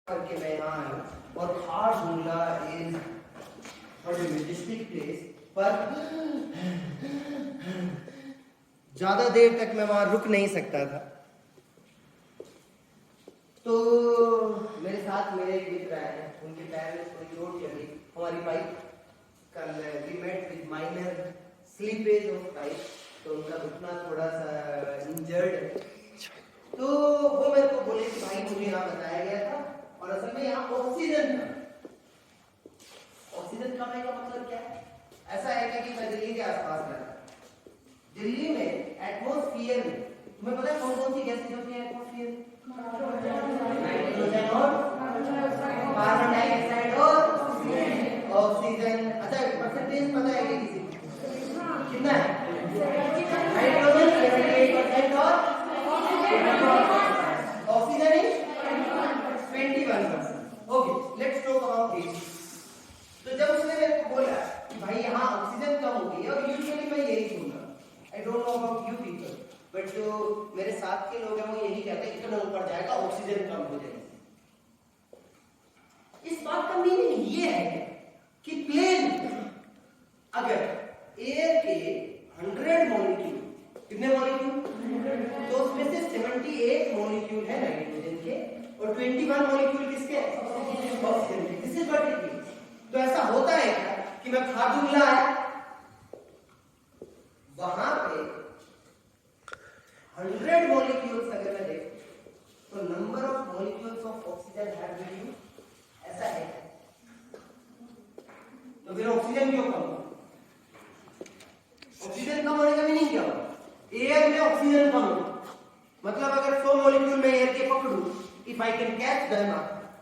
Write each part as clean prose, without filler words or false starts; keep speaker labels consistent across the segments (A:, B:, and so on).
A: करके मैं यहाँ आया हूँ और खारदुंगला इज डिस्ट्रिक्ट प्लेस पर ज्यादा देर तक मैं वहां रुक नहीं सकता था। तो मेरे साथ मेरे एक मित्र आए हैं, उनके पैर में थोड़ी चोट लगी। हमारी बाइक कल we met with minor slippage of bike, तो उनका घुटना थोड़ा सा इंजर्ड है। तो वो मेरे को बोले कि भाई मुझे यहाँ बताया गया था और असल में यहाँ ऑक्सीजन था। ऑक्सीजन कम का मतलब क्या है? ऐसा है कि मैं दिल्ली के आसपास रहता हूँ। दिल्ली में एटमॉस्फेयर में तुम्हें पता है कौन कौन सी गैसेज होती है एटमॉस्फेयर? नाइट्रोजन और कार्बन डाइऑक्साइड और ऑक्सीजन। अच्छा परसेंटेज पता है कि किसी को कितना है? नाइट्रोजन 78% और oxygen is 21%। Okay, let's talk about this. तो जब उसने मेरे को बोला कि भाई यहाँ ऑक्सीजन कम हो गई है, और यूजुअली मैं यही सुनता, I don't know about you people, but जो मेरे साथ के लोग हैं वो यही कहते हैं इतना ऊपर जाएगा ऑक्सीजन कम हो जाएगी। इस बात का मीनिंग ये है कि प्लेन अगर एयर के 100 मॉलिक्यूल, कितने मॉलिक्यूल? तो उसमें से 78 मॉलिक्यूल है नाइट्रोजन के और 21 मॉलिक्यूल किसके? ऑक्सीजन के। This is what it means. तो ऐसा होता है क्या कि मैं खारदुंगला आया, वहां पे 100 मॉलिक्यूल्स अगर मैं देखूं तो number of molecules of oxygen have value, ऐसा है। तो फिर ऑक्सीजन क्यों कम? ऑक्सीजन कम होने का मीनिंग क्या होगा? एयर में ऑक्सीजन कम हो, मतलब अगर 100 मॉलिक्यूल में एयर के पकड़ूं, if I can catch them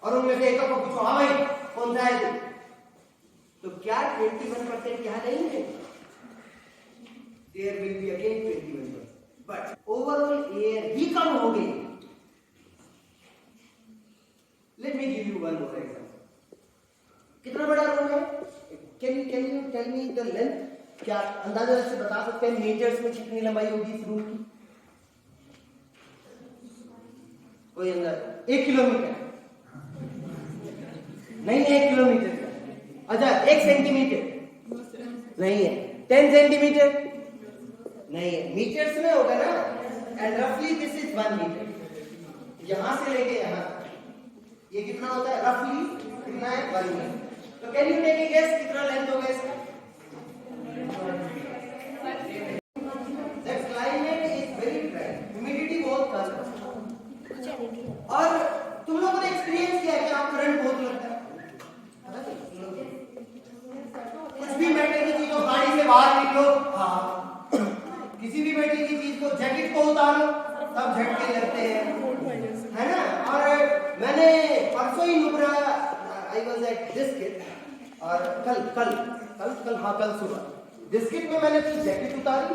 A: और उनमें से एक को पूछो हाँ भाई कौन सा है तो क्या 21% यहाँ नहीं है? There will be again 21%, but overall air ही कम हो गई। Let me give you one more example. कितना बड़ा रूम है? Can you tell me the length? क्या अंदाजा से बता सकते हैं मीटर्स में कितनी लंबाई होगी इस रूम की? कोई अंदाजा? 1 किलोमीटर? नहीं है 1 किलोमीटर का। अच्छा 1 सेंटीमीटर? नहीं है। 10 सेंटीमीटर? नहीं है। मीटर्स में होगा ना, एंड रफली दिस इज 1 मीटर। यहां से लेके यहां ये कितना होता है? रफली कितना है? 1 मीटर। तो can you take a guess कितना लेंथ होगा इसका? That climate is very dry, humidity बहुत कम है, और तुम लोगों ने एक्सपीरियंस किया है कि आप करंट बहुत लगता है। कुछ भी मेटल की चीज को गाड़ी से बाहर निकलो, हाँ, किसी भी मेटल की चीज को, जैकेट को उतारो तब झटके लगते हैं, है ना? और मैंने परसों ही Nubra, I was at Diskit, और कल सुबह डिस्किट में मैंने तो जैकेट उतारी,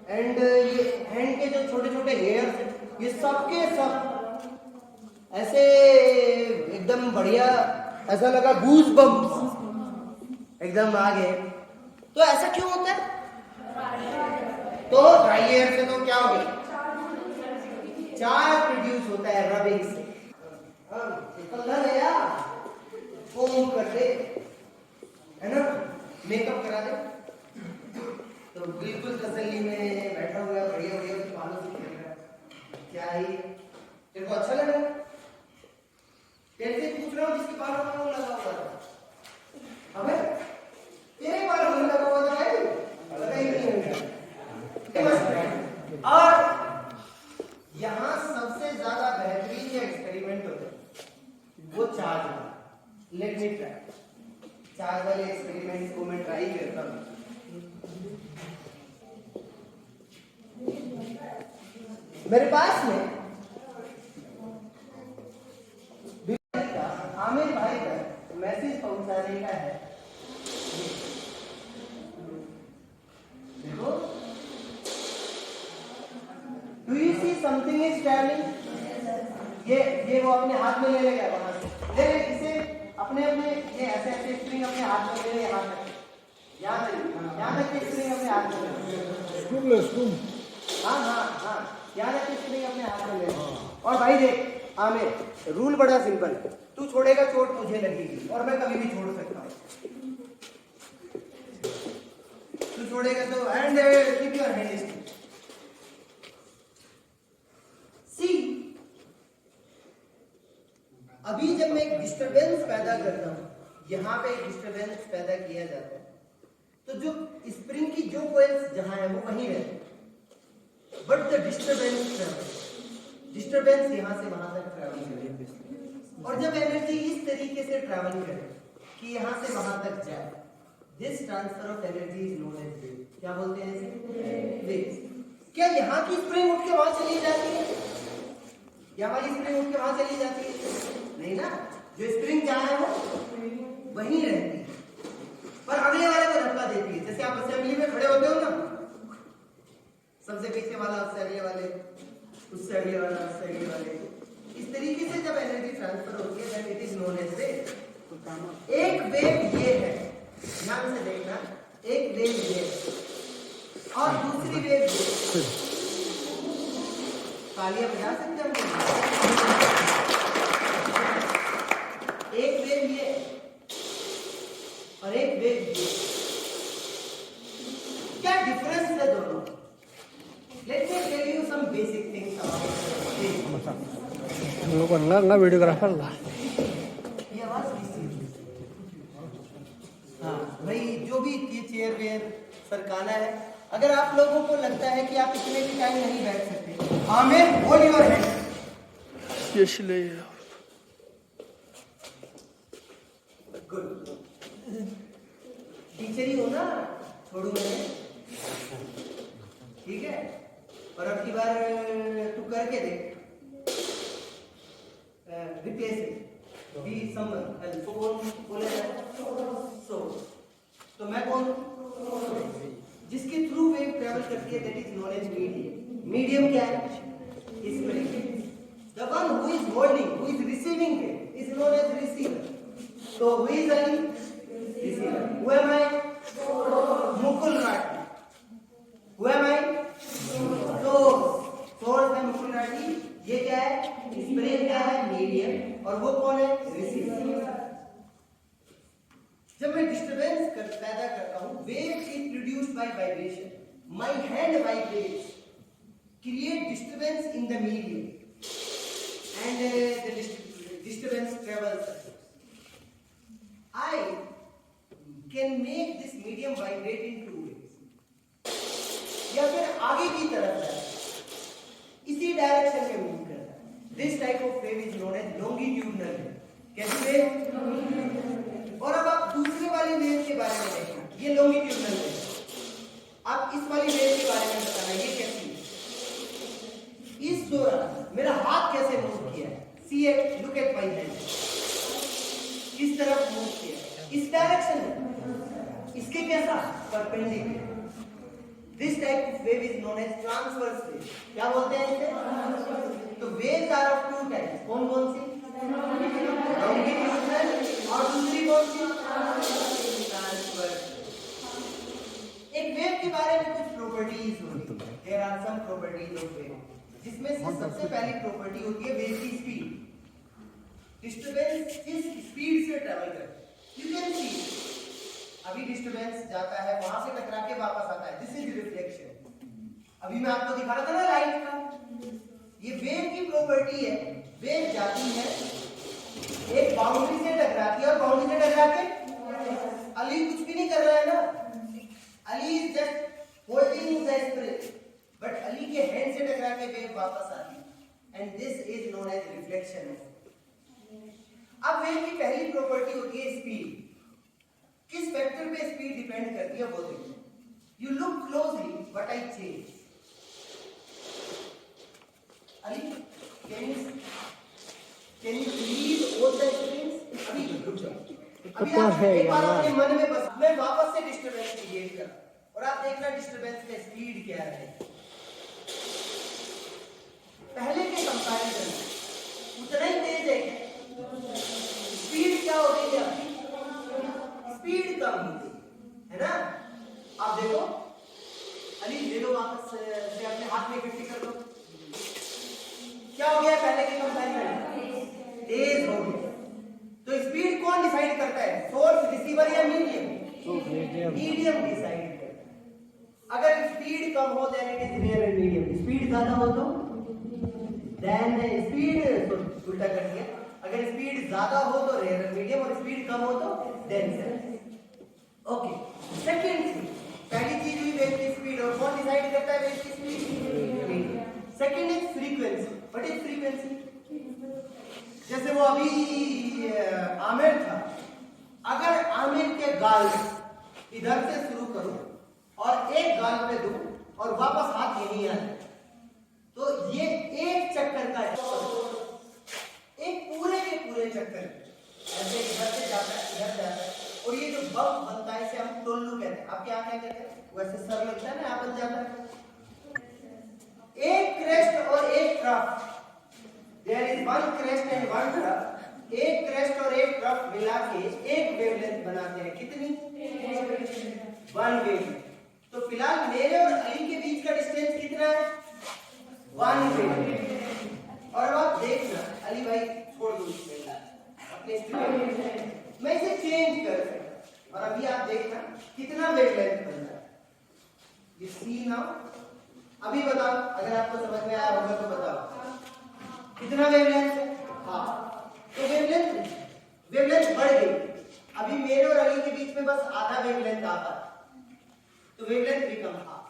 A: एंड ये हैंड के जो छोटे छोटे हेयर्स, ये सब के सब ऐसे एकदम बढ़िया, ऐसा लगा गूज बम्प्स एकदम आ गए। तो ऐसा क्यों होता है? तो ड्राई एयर से तो क्या हो गया? चार्ज प्रोड्यूस होता है रबिंग से। कलर है यार, कोम कर दे, है ना, मेकअप करा दे, तो बिल्कुल तसल्ली में बैठा हुआ है, बढ़िया बढ़िया बालों से खेल रहा है। क्या ही तेरे को अच्छा लगा? तेरे से पूछ रहा हूँ जिसके बालों में वो लगा हुआ था, अबे तेरे बालों में लगा हुआ था, पता ही नहीं है। और यहाँ सबसे ज्यादा बेहतरीन जो एक्सपेरिमेंट होता है वो चार्ज वाला। Let me try. चार्ज वाले एक्सपेरिमेंट को मैं ट्राई करता हूँ। मेरे पास में आमिर भाई का मैसेज पहुंचाने का है। देखो, do you see something is travelling? ये वो अपने हाथ में ले लेगा वहां से, ले इसे अपने अपने ये ऐसे ऐसे स्प्रिंग अपने हाथ में ले ले, यहाँ तक, यहाँ तक स्प्रिंग अपने हाथ में ले ले। हाँ, यहाँ तक स्प्रिंग अपने हाथ में ले। और भाई देख, आमिर, रूल बड़ा सिंपल है, तू छोड़ेगा चोट मुझे लगेगी और मैं कभी भी छोड़ सकता हूँ। तू छोड़ेगा तो and keep your hand still. See, अभी जब मैं एक डिस्टरबेंस पैदा करता हूँ, यहाँ पे एक डिस्टरबेंस पैदा किया जाता है, तो जो स्प्रिंग की जो कॉइल्स जहाँ है वो वहीं रहते हैं, बट द डिस्टरबेंस यहाँ से वहां तक ट्रैवल करे, और जब एनर्जी इस तरीके से ट्रैवल करे कि यहाँ से वहां तक जाए, this transfer of energy is known as wave. क्या बोलते हैं इसे? वेव। क्या यहाँ की स्प्रिंग उठ के वहां चली जाती है? यहाँ वाली स्प्रिंग उठ के वहां चली जाती है? नहीं ना, जो स्प्रिंग जहाँ है वो वहीं रहती है, पर अगले वाले को धक्का देती है। जैसे आप असेंबली में खड़े होते हो ना, सबसे पीछे वाला उससे अगले वाले, उससे अगले वाला, उससे अगले वाले, इस तरीके से जब एनर्जी ट्रांसफर होती है then it is known as wave। एक वेव ये है, ध्यान से देखना, एक वेव ये और दूसरी वेव ये। तालियां बजा सकते हैं? एक वेव ये और एक वेव ये, क्या डिफरेंस है दोनों? Let me tell you some basic things about this।
B: लोग ना वीडियोग्राफर ला
A: ये आवाज किसकी? हाँ भाई, जो भी ये चेयर वेयर सरकाना है, अगर आप लोगों को लगता है कि आप इतने भी टाइम नहीं बैठ सकते, Aamir hold your hand.
B: Yes ले
A: गुड, टीचर ही हो ना, छोड़ू मैं, ठीक है? और अब की बार तू करके देख, replace it, be someone else. कौन बोलेगा? सो तो मैं कौन? जिसके थ्रू वेव ट्रैवल करती है, that is known as medium. Medium क्या है? Spring. The one who is holding, who is receiving it is known as receiver. तो who is Ali? Receiver. Who am I? Mukul Rathi. Who am I? तो source है मुकुल राठी, ये क्या है? स्प्रिंग क्या है? मीडियम। और वो कौन है? रिसीवर। जब मैं डिस्टरबेंस पैदा करता हूं, wave is produced by vibration, my hand vibrates, create disturbance in the medium and the disturbance travels. I can make this medium vibrate in two ways। या फिर आगे की तरफ है, इसी डायरेक्शन में मूव करता है। This type of wave is known as longitudinal. कैसी वेव? और अब आप दूसरे वाली वेव के बारे में देखना, ये लॉन्गिट्यूडनल है। आप इस वाली वेव के बारे में बताना, ये कैसी है? इस दौरान मेरा हाथ कैसे मूव किया है? See it, look at my hand, किस तरफ मूव किया, इस डायरेक्शन में, इसके कैसा? Perpendicular. This type of wave is known as transverse wave. क्या बोलते हैं इसे? तो waves are of two types. कौन कौन सी? लॉन्गिट्यूडनल और दूसरी कौन सी? ट्रांसवर्स। एक वेव के बारे में कुछ प्रॉपर्टीज होती है। There are some properties of wave, जिसमें से सबसे पहली प्रॉपर्टी होती है वेव की स्पीड। डिस्टरबेंस किस स्पीड से ट्रैवल करता है? यू कैन सी, अभी डिस्टरबेंस जाता है, वहां से टकरा के वापस आता है, दिस इज रिफ्लेक्शन। अभी मैं आपको दिखा रहा था ना लाइट का, ये वेव की प्रॉपर्टी है। वेव जाती है, एक बाउंड्री से टकराती है, और बाउंड्री से टकरा के अली कुछ भी नहीं कर रहा है ना, Ali is just holding the spring, but Ali के हैंड से टकरा के वेव वापस आती है, and this is known as reflection. अब वेव की पहली प्रॉपर्टी होती है स्पीड। किस फैक्टर पे स्पीड डिपेंड करती है वो देखिए। You look closely what I change. Ali can you please all the springs? अभी एक बार अपने मन में बस, मैं वापस से डिस्टरबेंस क्रिएट कर, और आप देखना डिस्टरबेंस का स्पीड क्या है। पहले के कंपैरिजन उतना ही तेज है क्या? स्पीड क्या हो गई है? स्पीड कम हो गई है ना। आप देखो, अली ले लो वापस से अपने हाथ में इकट्ठी कर लो, क्या हो गया पहले के कंपैरिजन? मीडियम डिसाइड करता है। अगर स्पीड कम हो then it is rare and medium, speed ज्यादा हो तो देन स्पीड उल्टा कर दिया, अगर स्पीड ज्यादा हो तो रेयर एंड मीडियम, और स्पीड कम हो तो देन रेयर। ओके, सेकंड, पहली चीज हुई वेव की स्पीड, और कौन डिसाइड करता है वेव की speed? Second is frequency. What is frequency? जैसे वो अभी आमिर था, अगर आमिर के गाल इधर से शुरू करूं और एक गाल पे दूं और वापस हाथ यहीं आ जाए, तो ये एक चक्कर का एक पूरे के पूरे चक्कर, ऐसे इधर से जाता है इधर जाता है, और ये जो बम बनता है इसे हम टोल्लू कहते हैं। आपके यहाँ क्या कहते हैं? वैसे सर लगता है ना, यहाँ बन जाता है। एक क्रेस्ट और एक trough, there is one crest and one trough, एक क्रेस्ट और एक ट्रफ मिला के एक वेवलेंथ बनाते हैं। कितनी? One wavelength. तो फिलहाल मेरे और अली के बीच का डिस्टेंस कितना है? One wavelength. और अब आप देखना, अली भाई छोड़ दो अपने स्टूडेंट, मैं इसे चेंज कर सकता, और अभी आप देखना कितना वेवलेंथ बन रहा है। यू सी नाउ, अभी बताओ, अगर आपको समझ में आया होगा तो बताओ कितना वेवलेंथ है? हाँ, तो वेवलेंथ बढ़ गई। अभी मेरे और अली के बीच में बस आधा वेवलेंथ आता, तो वेवलेंथ बिकम हाफ।